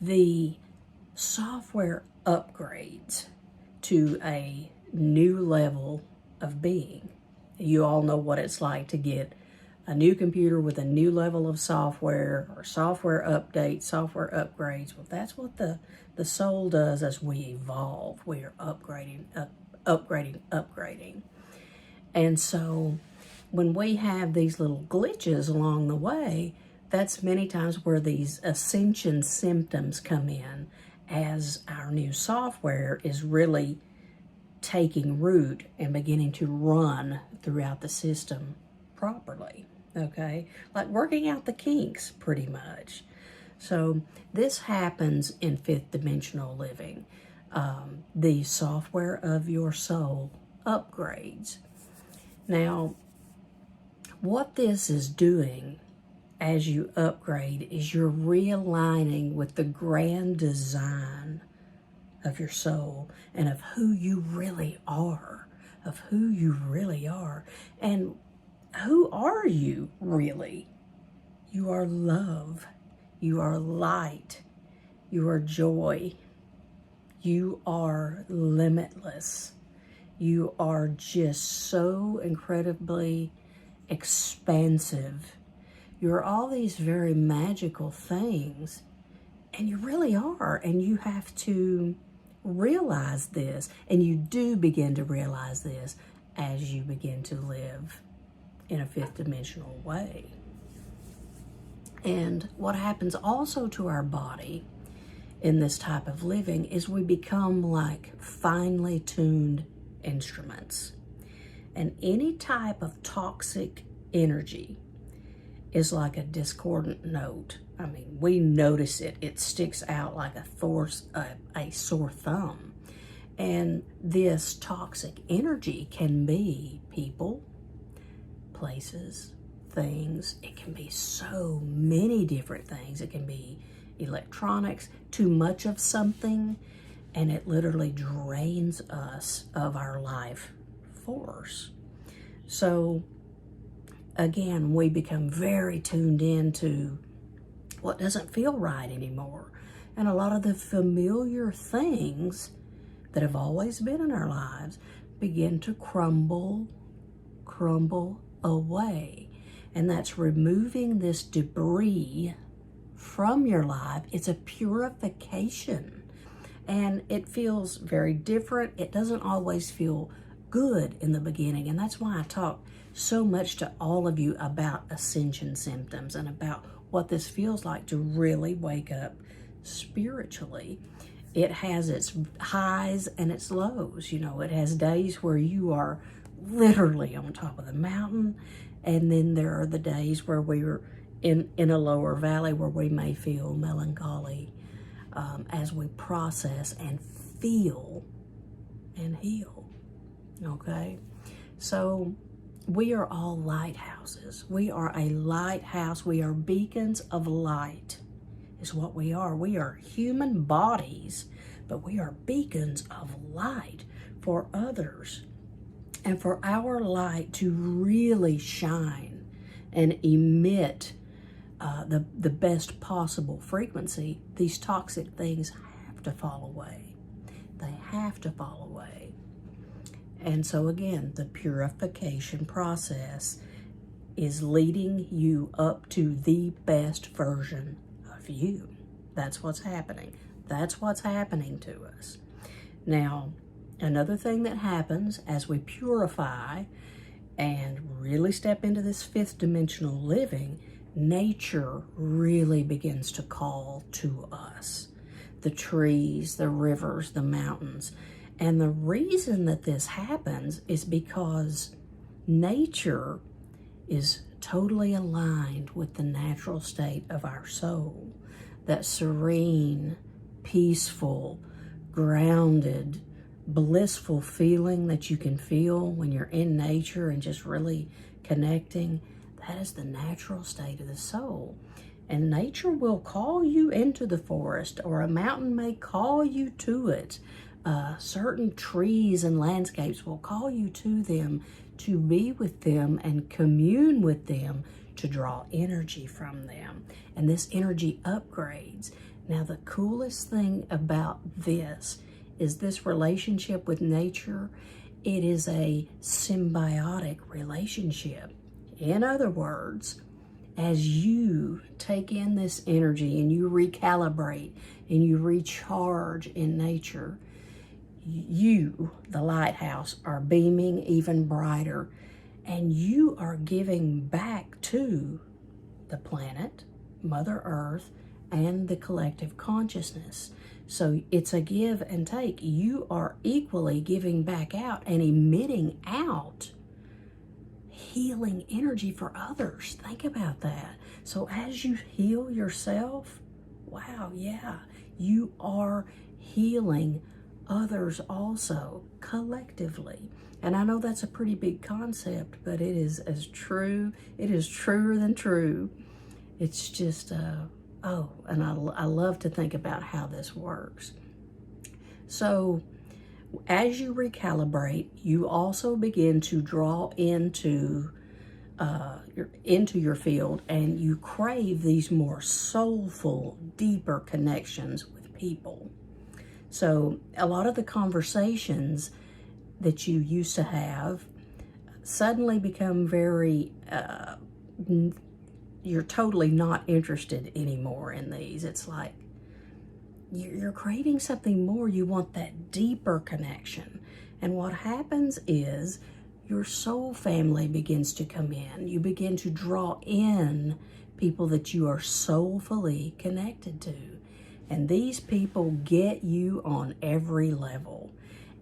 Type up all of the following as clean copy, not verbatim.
the software upgrades to a new level of being. You all know what it's like to get a new computer with a new level of software, or software updates, software upgrades. Well, that's what the soul does as we evolve. We are upgrading, upgrading. And so when we have these little glitches along the way, that's many times where these ascension symptoms come in, as our new software is really taking root and beginning to run throughout the system properly, okay? Like working out the kinks, pretty much. So this happens in fifth dimensional living. The software of your soul upgrades. Now, what this is doing as you upgrade is you're realigning with the grand design of your soul and of who you really are, And who are you really? You are love. You are light. You are joy. You are limitless. You are just so incredibly expansive. You're all these very magical things, and you really are, and you have to realize this, and you do begin to realize this as you begin to live in a fifth dimensional way. And what happens also to our body in this type of living is we become like finely tuned instruments. And any type of toxic energy is like a discordant note. I mean, we notice it. It sticks out like a sore thumb. And this toxic energy can be people, places, things. It can be so many different things. It can be electronics, too much of something, and it literally drains us of our life force. So again, we become very tuned into what doesn't feel right anymore. And a lot of the familiar things that have always been in our lives begin to crumble away. And that's removing this debris from your life. It's a purification. And it feels very different. It doesn't always feel good in the beginning. And that's why I talk so much to all of you about ascension symptoms and about what this feels like to really wake up spiritually. It has its highs and its lows. You know, it has days where you are literally on top of the mountain, and then there are the days where we're in a lower valley where we may feel melancholy as we process and feel and heal. Okay? So we are all lighthouses. We are a lighthouse. We are beacons of light is what we are. We are human bodies, but we are beacons of light for others. And for our light to really shine and emit the best possible frequency, these toxic things have to fall away. They have to fall away. And so again, the purification process is leading you up to the best version of you. That's what's happening. That's what's happening to us. Now, another thing that happens as we purify and really step into this fifth dimensional living, nature really begins to call to us. The trees, the rivers, the mountains. And the reason that this happens is because nature is totally aligned with the natural state of our soul. That serene, peaceful, grounded, blissful feeling that you can feel when you're in nature and just really connecting, that is the natural state of the soul. And nature will call you into the forest, or a mountain may call you to it. Certain trees and landscapes will call you to them, to be with them and commune with them, to draw energy from them. And this energy upgrades. Now, the coolest thing about this is this relationship with nature. It is a symbiotic relationship. In other words, as you take in this energy and you recalibrate and you recharge in nature, you, the lighthouse, are beaming even brighter, and you are giving back to the planet, Mother Earth, and the collective consciousness. So it's a give and take. You are equally giving back out and emitting out healing energy for others. Think about that. So as you heal yourself, wow, yeah, you are healing others also collectively. And I know that's a pretty big concept, but it is as true. It is truer than true. It's just, and I love to think about how this works. So as you recalibrate, you also begin to draw into your field, and you crave these more soulful, deeper connections with people. So a lot of the conversations that you used to have suddenly become very, you're totally not interested anymore in these. It's like you're craving something more. You want that deeper connection. And what happens is your soul family begins to come in. You begin to draw in people that you are soulfully connected to. And these people get you on every level.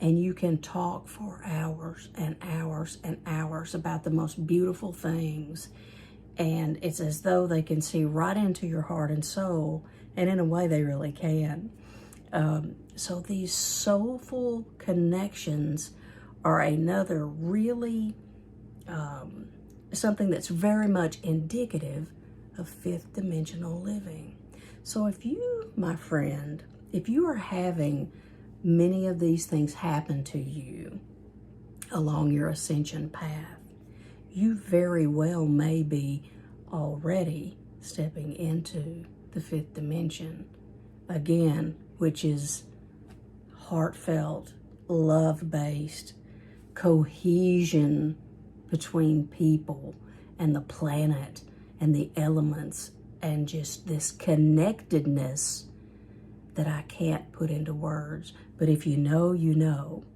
And you can talk for hours and hours and hours about the most beautiful things. And it's as though they can see right into your heart and soul. And in a way, they really can. So these soulful connections are another really something that's very much indicative of fifth dimensional living. So if you, my friend, if you are having many of these things happen to you along your ascension path, you very well may be already stepping into the fifth dimension again, which is heartfelt, love-based, cohesion between people and the planet and the elements, and just this connectedness that I can't put into words. But if you know, you know.